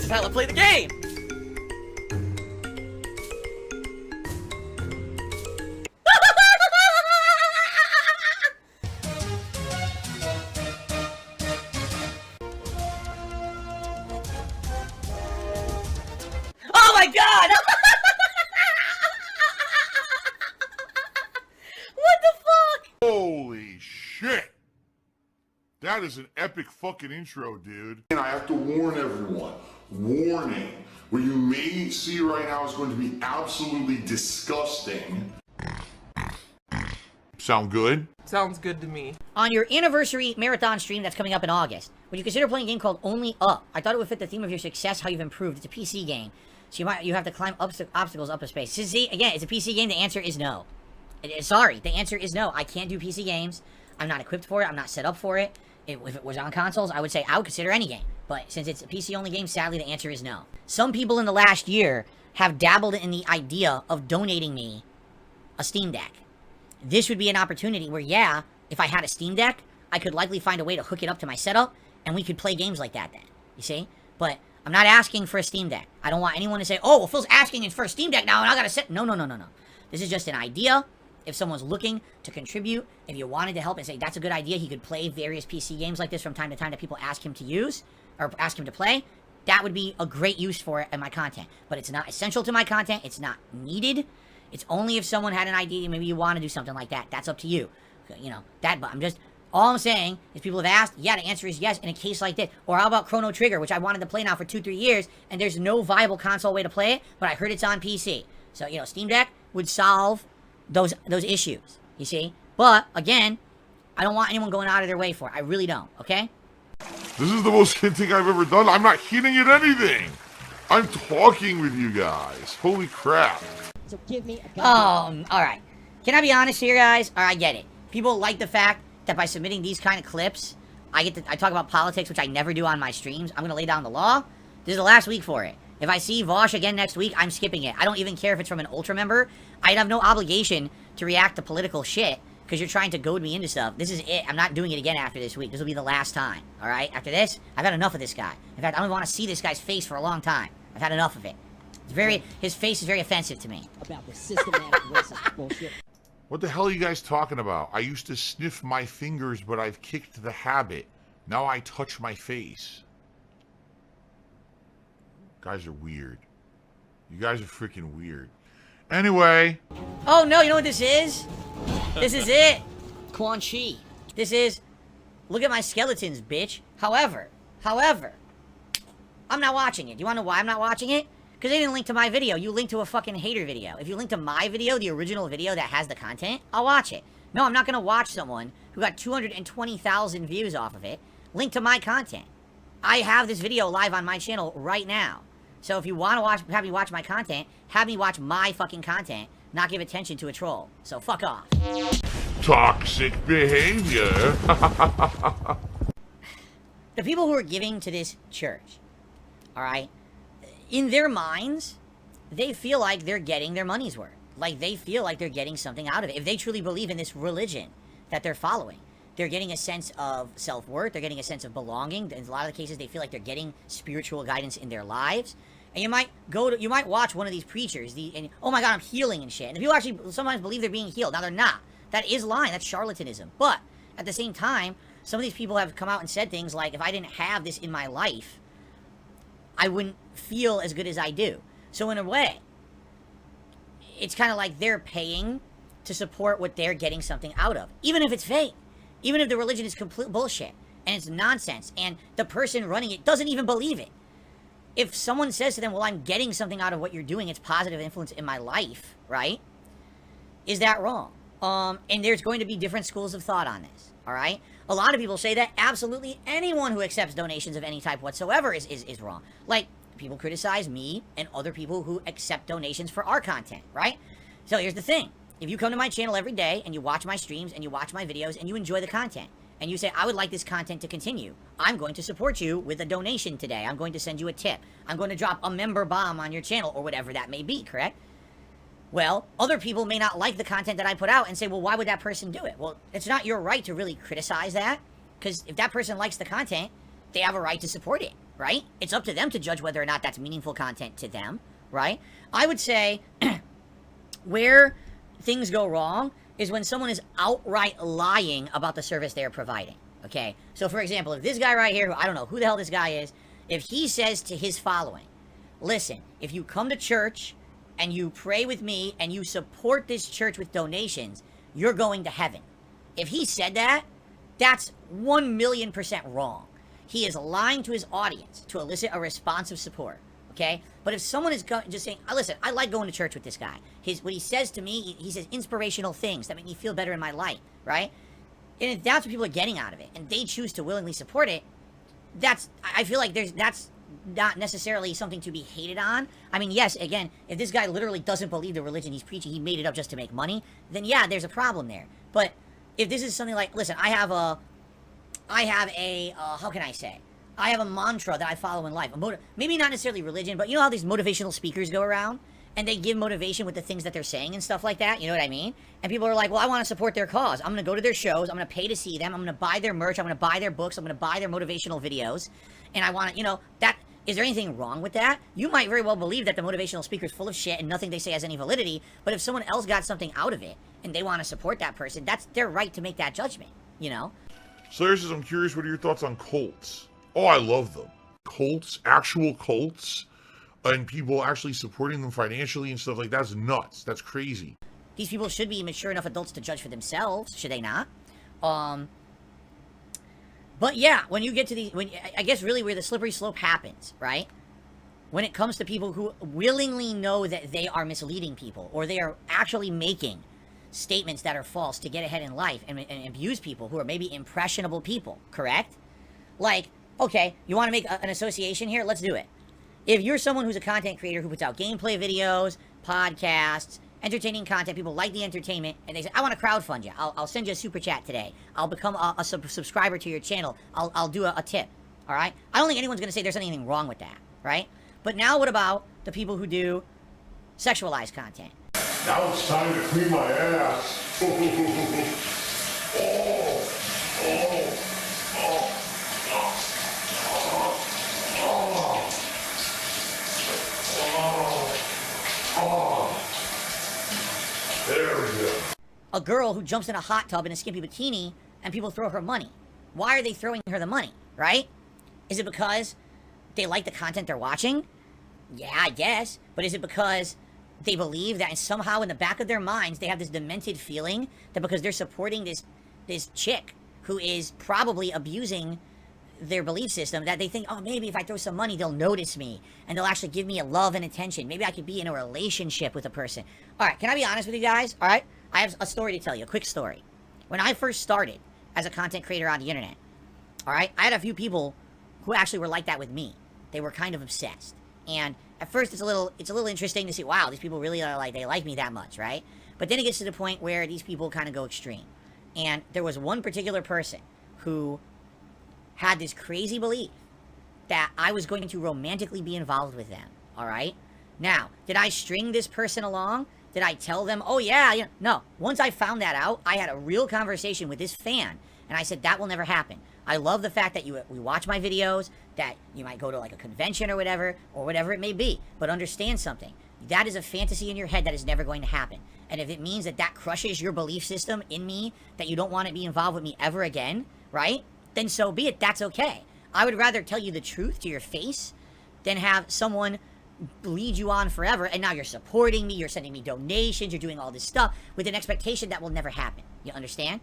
is how I play the game! Oh my god! What the fuck? Holy shit! That is an epic fucking intro, dude. And I have to warn everyone. Warning. What you may see right now is going to be absolutely disgusting. Sound good? Sounds good to me. On your anniversary marathon stream that's coming up in August, would you consider playing a game called Only Up? I thought it would fit the theme of your success, how you've improved. It's a PC game, so you have to climb obstacles up a space. See, again, it's a PC game. The answer is no. Sorry, the answer is no. I can't do PC games. I'm not equipped for it. I'm not set up for it. If it was on consoles, I would say I would consider any game. But since it's a PC-only game, sadly, the answer is no. Some people in the last year have dabbled in the idea of donating me a Steam Deck. This would be an opportunity where, yeah, if I had a Steam Deck, I could likely find a way to hook it up to my setup, and we could play games like that then. You see? But I'm not asking for a Steam Deck. I don't want anyone to say, oh, well, Phil's asking for a Steam Deck now, and I gotta set... No. This is just an idea. If someone's looking to contribute, if you wanted to help and say, that's a good idea, he could play various PC games like this from time to time that people ask him to use, or ask him to play, that would be a great use for it in my content. But it's not essential to my content. It's not needed. It's only if someone had an idea, maybe you want to do something like that. That's up to you. You know, but all I'm saying is people have asked, yeah, the answer is yes in a case like this. Or how about Chrono Trigger, which I wanted to play now for 2-3 years, and there's no viable console way to play it, but I heard it's on PC. So, you know, Steam Deck would solve those issues, you see? But, again, I don't want anyone going out of their way for it. I really don't, okay? This is the most hinting I've ever done. I'm not hinting at anything. I'm talking with you guys. Holy crap. So give me a alright. Can I be honest here, guys? I get it. People like the fact that by submitting these kind of clips, I talk about politics, which I never do on my streams. I'm gonna lay down the law. This is the last week for it. If I see Vosh again next week, I'm skipping it. I don't even care if it's from an Ultra member. I'd have no obligation to react to political shit because you're trying to goad me into stuff. This is it. I'm not doing it again after this week. This will be the last time, alright? After this, I've had enough of this guy. In fact, I don't want to see this guy's face for a long time. I've had enough of it. His face is very offensive to me. About the systematic racist bullshit. What the hell are you guys talking about? I used to sniff my fingers, but I've kicked the habit. Now I touch my face. Guys are weird. You guys are freaking weird. Anyway. Oh no, you know what this is? This is it. Quan Chi. This is, look at my skeletons, bitch. However, I'm not watching it. Do you want to know why I'm not watching it? Because they didn't link to my video. You linked to a fucking hater video. If you link to my video, the original video that has the content, I'll watch it. No, I'm not going to watch someone who got 220,000 views off of it link to my content. I have this video live on my channel right now. So if you want to have me watch my content, have me watch my fucking content, not give attention to a troll. So fuck off. Toxic behavior. The people who are giving to this church, alright, in their minds, they feel like they're getting their money's worth. Like they feel like they're getting something out of it. If they truly believe in this religion that they're following, they're getting a sense of self-worth, they're getting a sense of belonging. In a lot of the cases, they feel like they're getting spiritual guidance in their lives. And you might watch one of these preachers, and oh my god, I'm healing and shit. And the people actually sometimes believe they're being healed. Now they're not. That is lying. That's charlatanism. But at the same time, some of these people have come out and said things like, if I didn't have this in my life, I wouldn't feel as good as I do. So in a way, it's kind of like they're paying to support what they're getting something out of. Even if it's fake. Even if the religion is complete bullshit. And it's nonsense. And the person running it doesn't even believe it. If someone says to them, well, I'm getting something out of what you're doing, it's positive influence in my life, right? Is that wrong? And there's going to be different schools of thought on this, all right? A lot of people say that absolutely anyone who accepts donations of any type whatsoever is wrong. Like, people criticize me and other people who accept donations for our content, right? So here's the thing. If you come to my channel every day and you watch my streams and you watch my videos and you enjoy the content, and you say, I would like this content to continue, I'm going to support you with a donation today. I'm going to send you a tip. I'm going to drop a member bomb on your channel, or whatever that may be, correct? Well, other people may not like the content that I put out and say, well, why would that person do it? Well, it's not your right to really criticize that, because if that person likes the content, they have a right to support it. right? It's up to them to judge whether or not that's meaningful content to them, right? I would say where things go wrong is when someone is outright lying about the service they're providing, okay? So, for example, if this guy right here, who I don't know who the hell this guy is, if he says to his following, listen, if you come to church and you pray with me and you support this church with donations, you're going to heaven. If he said that, that's 1,000,000% wrong. He is lying to his audience to elicit a response of support, okay? But if someone is just saying, listen, I like going to church with this guy. What he says to me, he says inspirational things that make me feel better in my life, right? And if that's what people are getting out of it, and they choose to willingly support it, I feel like that's not necessarily something to be hated on. I mean, yes, again, if this guy literally doesn't believe the religion he's preaching, he made it up just to make money, then yeah, there's a problem there. But if this is something like, listen, I have a, how can I say? I have a mantra that I follow in life. Maybe not necessarily religion, but you know how these motivational speakers go around? And they give motivation with the things that they're saying and stuff like that, you know what I mean? And people are like, well, I want to support their cause. I'm going to go to their shows. I'm going to pay to see them. I'm going to buy their merch. I'm going to buy their books. I'm going to buy their motivational videos. And I want to, you know, is there anything wrong with that? You might very well believe that the motivational speaker's full of shit and nothing they say has any validity, but if someone else got something out of it and they want to support that person, that's their right to make that judgment, you know? Slayer says, I'm curious, what are your thoughts on cults? Oh, I love them. Cults, actual cults, and people actually supporting them financially and stuff like that's nuts. That's crazy. These people should be mature enough adults to judge for themselves, should they not? But yeah, when you get to I guess really where the slippery slope happens, right? When it comes to people who willingly know that they are misleading people, or they are actually making statements that are false to get ahead in life and abuse people who are maybe impressionable people, correct? Like, okay, you want to make an association here? Let's do it. If you're someone who's a content creator who puts out gameplay videos, podcasts, entertaining content, people like the entertainment, and they say, I want to crowdfund you. I'll send you a super chat today. I'll become a subscriber to your channel. I'll do a tip, all right? I don't think anyone's going to say there's anything wrong with that, right? But now what about the people who do sexualized content? Now it's time to clean my ass. There we go. A girl who jumps in a hot tub in a skimpy bikini and people throw her money. Why are they throwing her the money, right? Is it because they like the content they're watching? Yeah, I guess. But is it because they believe that somehow in the back of their minds they have this demented feeling that because they're supporting this chick who is probably abusing their belief system, that they think, oh, maybe if I throw some money they'll notice me and they'll actually give me a love and attention. Maybe I could be in a relationship with a person. All right, can I be honest with you guys? All right, I have a story to tell you, a quick story. When I first started as a content creator on the internet, all right, I had a few people who actually were like that with me. They were kind of obsessed. And at first it's a little interesting to see, wow, these people really are they like me that much, right? But then it gets to the point where these people kind of go extreme. And there was one particular person who had this crazy belief that I was going to romantically be involved with them, all right? Now, did I string this person along? Did I tell them, oh yeah, no. Once I found that out, I had a real conversation with this fan, and I said, that will never happen. I love the fact that we watch my videos, that you might go to like a convention or whatever it may be, but understand something. That is a fantasy in your head that is never going to happen. And if it means that crushes your belief system in me, that you don't want to be involved with me ever again, right? Then so be it, that's okay. I would rather tell you the truth to your face than have someone lead you on forever, and now you're supporting me, you're sending me donations, you're doing all this stuff with an expectation that will never happen. You understand?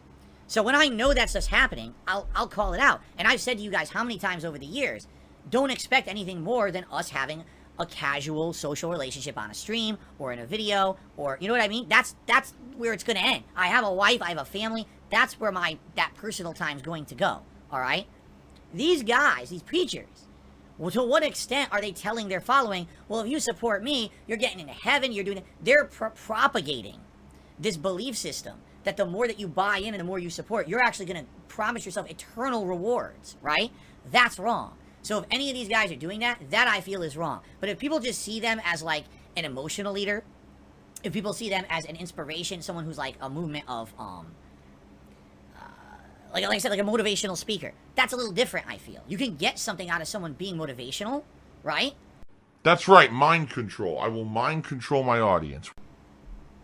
So when I know that stuff's happening, I'll call it out. And I've said to you guys how many times over the years, don't expect anything more than us having a casual social relationship on a stream or in a video, or you know what I mean? That's where it's going to end. I have a wife, I have a family. That's where that personal time's going to go. All right? These guys, these preachers, well, to what extent are they telling their following, well, if you support me, you're getting into heaven, you're doing it. They're propagating this belief system that the more that you buy in and the more you support, you're actually going to promise yourself eternal rewards, right? That's wrong. So if any of these guys are doing that I feel is wrong. But if people just see them as like an emotional leader, if people see them as an inspiration, someone who's like a movement of, like I said, like a motivational speaker. That's a little different, I feel. You can get something out of someone being motivational, right? That's right, mind control. I will mind control my audience.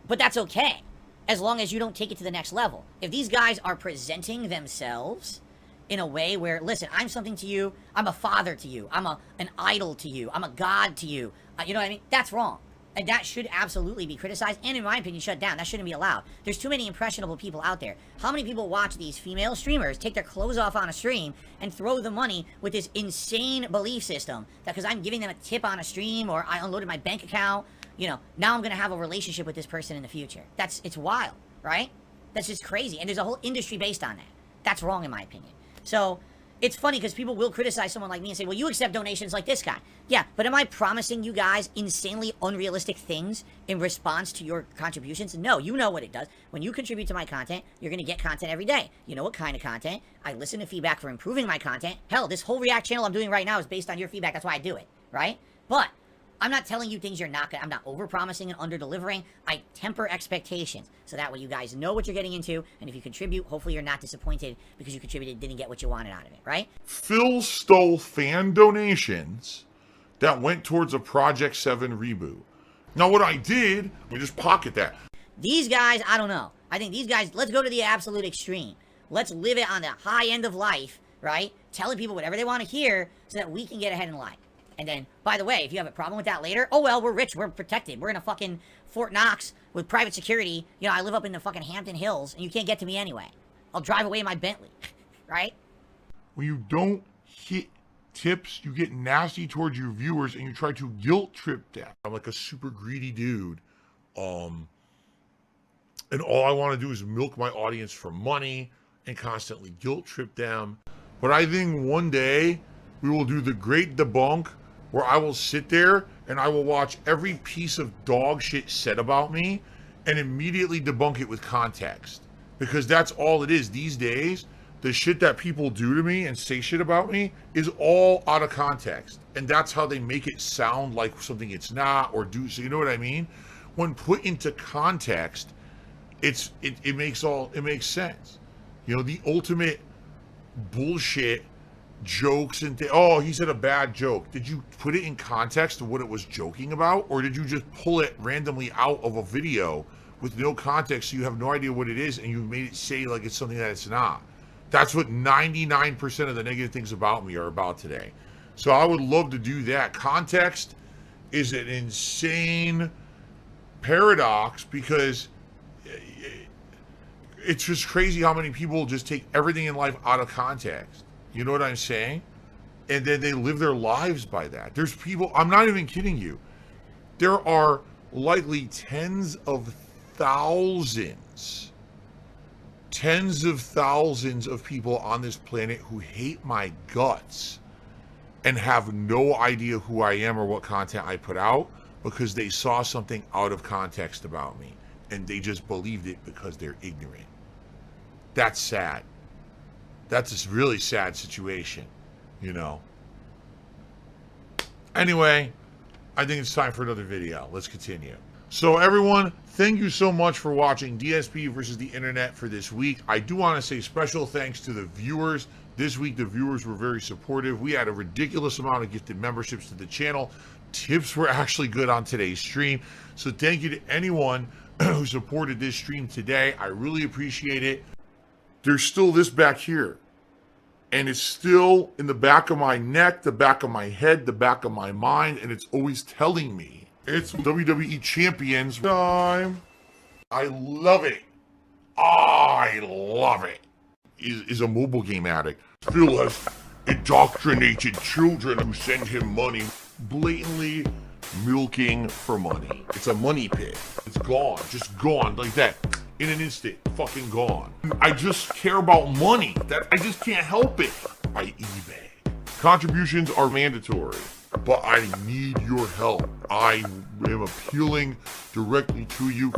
But that's okay, as long as you don't take it to the next level. If these guys are presenting themselves in a way where, listen, I'm something to you, I'm a father to you, I'm an idol to you, I'm a god to you, you know what I mean? That's wrong. And that should absolutely be criticized, and in my opinion, shut down. That shouldn't be allowed. There's too many impressionable people out there. How many people watch these female streamers take their clothes off on a stream and throw the money with this insane belief system that because I'm giving them a tip on a stream or I unloaded my bank account, you know, now I'm going to have a relationship with this person in the future. It's wild, right? That's just crazy. And there's a whole industry based on that. That's wrong in my opinion. So it's funny because people will criticize someone like me and say, well, you accept donations like this guy. Yeah, but am I promising you guys insanely unrealistic things in response to your contributions? No, you know what it does. When you contribute to my content, you're going to get content every day. You know what kind of content? I listen to feedback for improving my content. Hell, this whole React channel I'm doing right now is based on your feedback. That's why I do it, right? But I'm not telling you things you're not gonna, I'm not over-promising and under-delivering. I temper expectations, so that way you guys know what you're getting into, and if you contribute, hopefully you're not disappointed because you contributed, didn't get what you wanted out of it, right? Phil stole fan donations that went towards a Project 7 reboot. Now what I did, we just pocket that. These guys, I don't know. I think these guys, let's go to the absolute extreme. Let's live it on the high end of life, right? Telling people whatever they want to hear so that we can get ahead in life. And then, by the way, if you have a problem with that later, oh well, we're rich, we're protected. We're in a fucking Fort Knox with private security. You know, I live up in the fucking Hampton Hills, and you can't get to me anyway. I'll drive away in my Bentley, right? When you don't hit tips, you get nasty towards your viewers, and you try to guilt trip them. I'm like a super greedy dude, and all I want to do is milk my audience for money and constantly guilt trip them. But I think one day we will do the great debunk, where I will sit there and I will watch every piece of dog shit said about me and immediately debunk it with context. Because that's all it is these days. The shit that people do to me and say shit about me is all out of context. And that's how they make it sound like something it's not, or do, so you know what I mean? When put into context, it makes sense. You know, the ultimate bullshit jokes and oh, he said a bad joke. Did you put it in context of what it was joking about, or did you just pull it randomly out of a video with no context so you have no idea what it is and you made it say like it's something that it's not? That's what 99% of the negative things about me are about today. So I would love to do that. Context is an insane paradox because it's just crazy how many people just take everything in life out of context. You know what I'm saying? And then they live their lives by that. There's people, I'm not even kidding you. There are likely tens of thousands of people on this planet who hate my guts and have no idea who I am or what content I put out because they saw something out of context about me and they just believed it because they're ignorant. That's sad. That's a really sad situation, you know. Anyway, I think it's time for another video. Let's continue. So everyone, thank you so much for watching DSP versus the internet for this week. I do want to say special thanks to the viewers. This week, the viewers were very supportive. We had a ridiculous amount of gifted memberships to the channel. Tips were actually good on today's stream. So thank you to anyone who supported this stream today. I really appreciate it. There's still this back here. And it's still in the back of my neck, the back of my head, the back of my mind. And it's always telling me it's WWE Champions time. I love it. I love it. Is a mobile game addict. Phil has indoctrinated children who send him money, blatantly milking for money. It's a money pit. It's gone, just gone like that. In an instant, fucking gone. I just care about money. That I just can't help it. By eBay. Contributions are mandatory, but I need your help. I am appealing directly to you.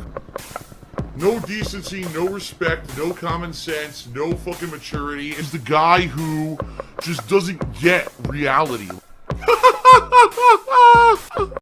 No decency, no respect, no common sense, no fucking maturity. Is the guy who just doesn't get reality.